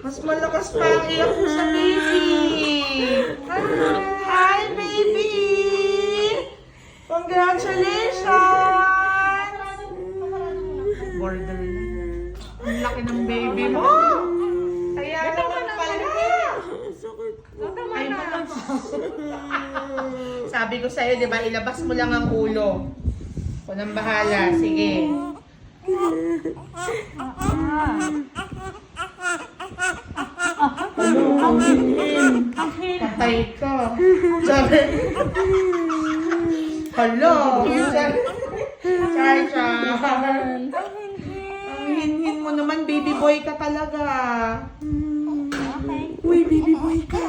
Mas malakas pa ang iyak mo sa baby. Hi, baby! Congratulations! Border na. Ang laki ng baby mo. Kaya naman pala. Ay, sabi ko sa'yo, di ba, ilabas mo lang ang ulo. Ako nang bahala. Sige. Patay ka. Sabi. Hello. Char. Ang hinhin mo naman, baby boy ka talaga. Okay. Uy, baby boy ka.